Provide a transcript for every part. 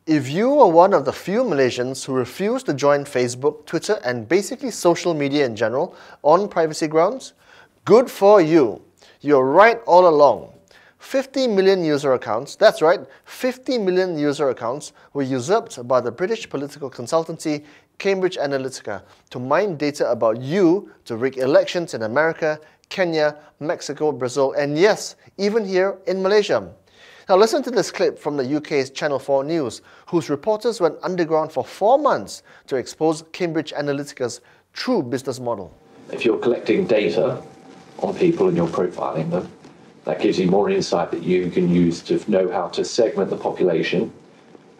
If you are one of the few Malaysians who refuse to join Facebook, Twitter, and basically social media in general on privacy grounds, good for you. You're right all along. 50 million user accounts, that's right, 50 million user accounts were usurped by the British political consultancy Cambridge Analytica to mine data about you to rig elections in America, Kenya, Mexico, Brazil, and yes, even here in Malaysia. Now listen to this clip from the UK's Channel 4 News, whose reporters went underground for 4 months to expose Cambridge Analytica's true business model. If you're collecting data on people and you're profiling them, that gives you more insight that you can use to know how to segment the population,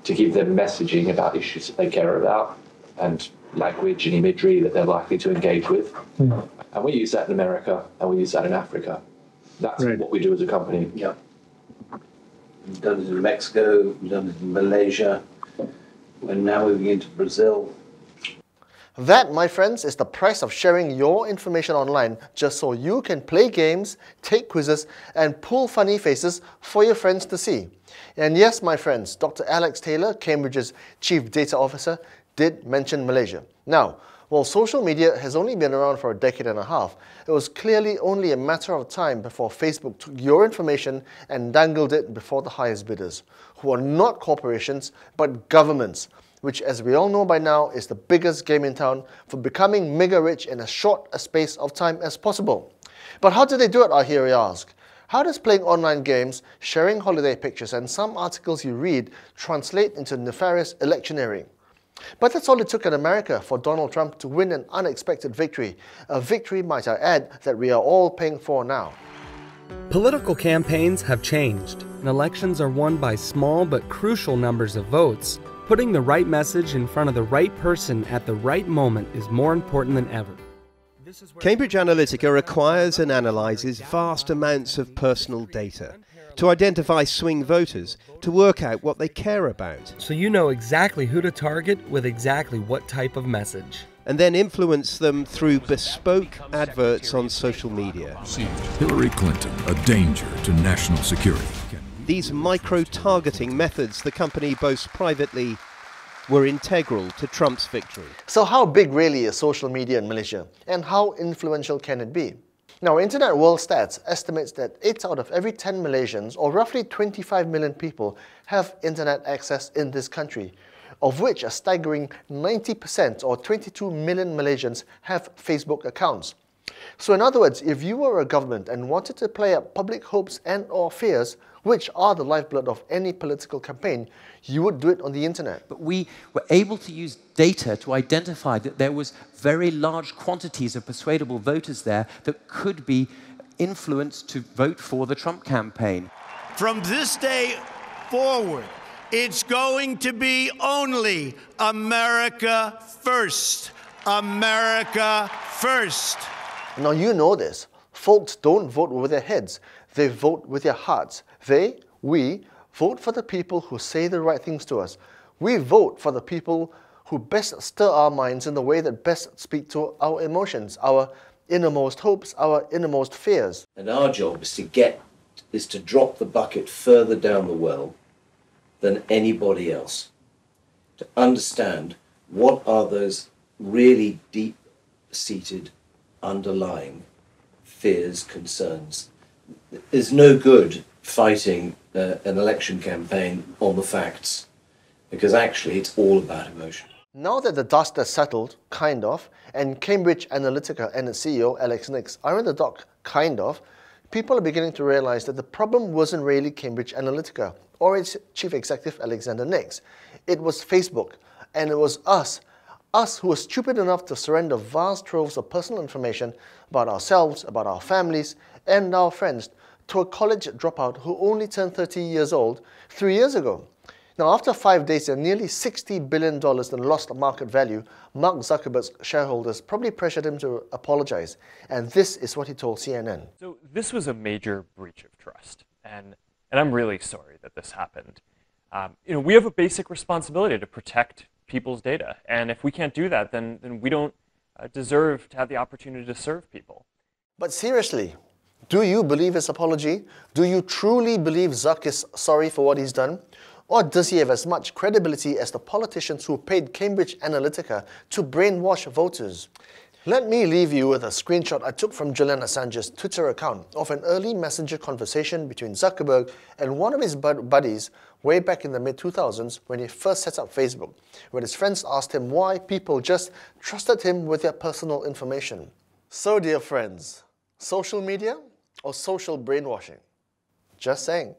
to give them messaging about issues that they care about, and language and imagery that they're likely to engage with. And we use that in America, and we use that in Africa. That's what we do as a company. Yeah. We've done it in Mexico, we've done it in Malaysia, and now moving into Brazil. That, my friends, is the price of sharing your information online just so you can play games, take quizzes, and pull funny faces for your friends to see. And yes, my friends, Dr. Alex Taylor, Cambridge's Chief Data Officer, did mention Malaysia. Now, while social media has only been around for a decade and a half, it was clearly only a matter of time before Facebook took your information and dangled it before the highest bidders, who are not corporations, but governments, which, as we all know by now, is the biggest game in town for becoming mega rich in as short a space of time as possible. But how do they do it, I hear you ask? How does playing online games, sharing holiday pictures, and some articles you read translate into nefarious electioneering? But that's all it took in America for Donald Trump to win an unexpected victory. A victory, might I add, that we are all paying for now. Political campaigns have changed, and elections are won by small but crucial numbers of votes. Putting the right message in front of the right person at the right moment is more important than ever. Cambridge Analytica acquires and analyses vast amounts of personal data to identify swing voters, to work out what they care about. So you know exactly who to target with exactly what type of message. And then influence them through bespoke adverts on social media. Hillary Clinton, a danger to national security. These micro-targeting methods the company boasts privately were integral to Trump's victory. So how big really is social media in Malaysia, and how influential can it be? Now, Internet World Stats estimates that 8 out of every 10 Malaysians, or roughly 25 million people, have internet access in this country, of which a staggering 90% or 22 million Malaysians have Facebook accounts. So in other words, if you were a government and wanted to play up public hopes and or fears, which are the lifeblood of any political campaign, you would do it on the internet. But we were able to use data to identify that there was very large quantities of persuadable voters there that could be influenced to vote for the Trump campaign. From this day forward, it's going to be only America first. America first. Now you know this. Folks don't vote with their heads. They vote with their hearts. We vote for the people who say the right things to us. We vote for the people who best stir our minds in the way that best speak to our emotions, our innermost hopes, our innermost fears. And our job is to drop the bucket further down the well than anybody else. To understand what are those really deep-seated underlying fears, concerns. There's no good fighting an election campaign on the facts, because actually it's all about emotion. Now that the dust has settled, kind of, and Cambridge Analytica and its CEO, Alex Nix, are in the dock, kind of, people are beginning to realize that the problem wasn't really Cambridge Analytica or its chief executive, Alexander Nix. It was Facebook, and it was us who were stupid enough to surrender vast troves of personal information about ourselves, about our families, and our friends to a college dropout who only turned 30 years old 3 years ago. Now, after 5 days and nearly $60 billion in lost market value, Mark Zuckerberg's shareholders probably pressured him to apologize. And this is what he told CNN. So this was a major breach of trust. And I'm really sorry that this happened. We have a basic responsibility to protect people's data. And if we can't do that, then we don't deserve to have the opportunity to serve people. But seriously, do you believe his apology? Do you truly believe Zuck is sorry for what he's done? Or does he have as much credibility as the politicians who paid Cambridge Analytica to brainwash voters? Let me leave you with a screenshot I took from Julian Assange's Twitter account of an early messenger conversation between Zuckerberg and one of his buddies way back in the mid-2000s when he first set up Facebook, when his friends asked him why people just trusted him with their personal information. So dear friends, social media or social brainwashing? Just saying.